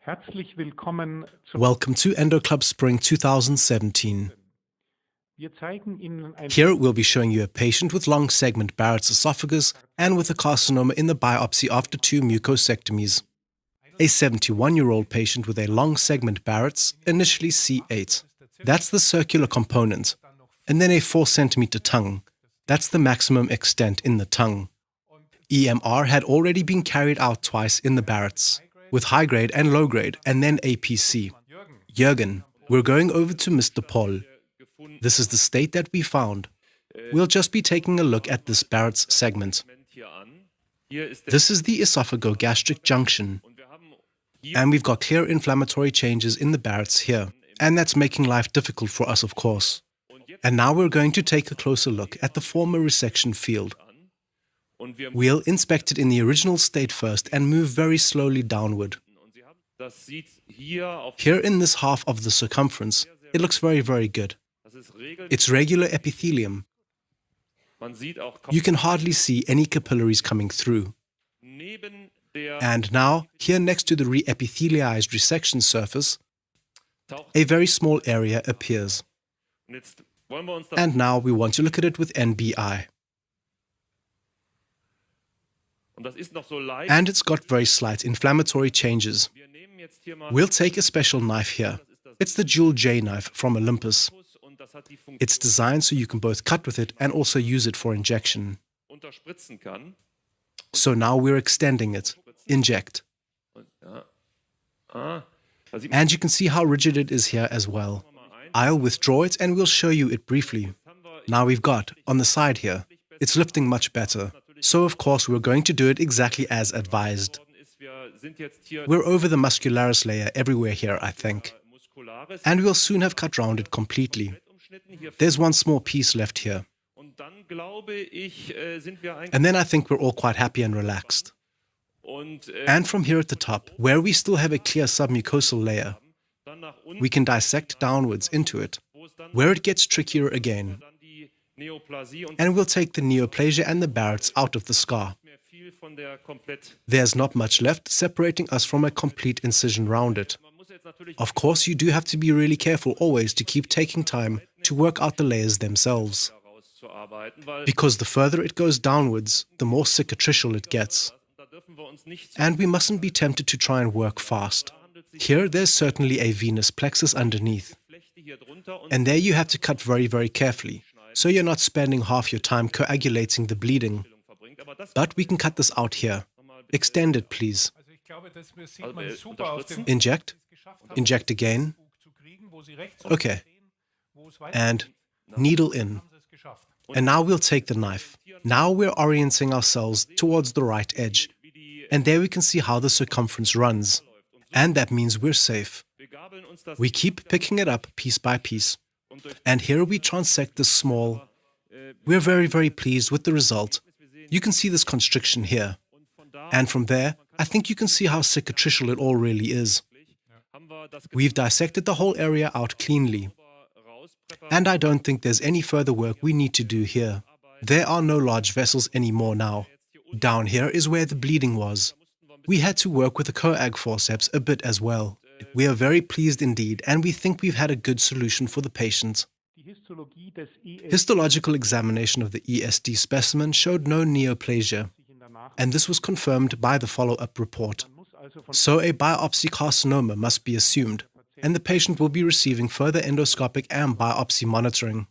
Herzlich willkommen zum Welcome to Endo Club Spring 2017. Wir zeigen Ihnen ein Here we'll be showing you a patient with long segment Barrett's esophagus and with a carcinoma in the biopsy after 2 mucosectomies. A 71-year-old patient with a long segment Barrett's, initially C8. That's the circular component. And then a 4 centimeter tongue. That's the maximum extent in the tongue. EMR had already been carried out twice in the Barretts, with high grade and low grade, and then APC. Jürgen, we're going over to Mr. Paul. This is the state that we found. We'll just be taking a look at this Barrett's segment. This is the esophagogastric junction. And we've got clear inflammatory changes in the Barrett's here. And that's making life difficult for us, of course. And now we're going to take a closer look at the former resection field. We'll inspect it in the original state first and move very slowly downward. Here in this half of the circumference, it looks very, very good. It's regular epithelium. You can hardly see any capillaries coming through. And now, here next to the re-epithelialized resection surface, a very small area appears. And now we want to look at it with NBI. And it's got very slight inflammatory changes. We'll take a special knife here. It's the Dual J knife from Olympus. It's designed so you can both cut with it and also use it for injection. So now we're extending it. Inject. And you can see how rigid it is here as well. I'll withdraw it and we'll show you it briefly. Now we've got, on the side here, it's lifting much better. So of course we're going to do it exactly as advised. We're over the muscularis layer everywhere here, I think. And we'll soon have cut round it completely. There's one small piece left here. And then I think we're all quite happy and relaxed. And from here at the top, where we still have a clear submucosal layer, we can dissect downwards into it, where it gets trickier again. And we'll take the neoplasia and the Barrett's out of the scar. There's not much left separating us from a complete incision round it. Of course, you do have to be really careful always to keep taking time to work out the layers themselves. Because the further it goes downwards, the more cicatricial it gets. And we mustn't be tempted to try and work fast. Here, there's certainly a venous plexus underneath. And there you have to cut very, very carefully, so you're not spending half your time coagulating the bleeding. But we can cut this out here. Extend it, please. Inject. Inject again. Okay. And needle in. And now we'll take the knife. Now we're orienting ourselves towards the right edge. And there we can see how the circumference runs. And that means we're safe. We keep picking it up piece by piece. And here we transect this small. We're very, very pleased with the result. You can see this constriction here. And from there, I think you can see how cicatricial it all really is. We've dissected the whole area out cleanly. And I don't think there's any further work we need to do here. There are no large vessels anymore now. Down here is where the bleeding was. We had to work with the coag forceps a bit as well. We are very pleased indeed, and we think we've had a good solution for the patient. Histological examination of the ESD specimen showed no neoplasia, and this was confirmed by the follow-up report. So a biopsy carcinoma must be assumed, and the patient will be receiving further endoscopic and biopsy monitoring.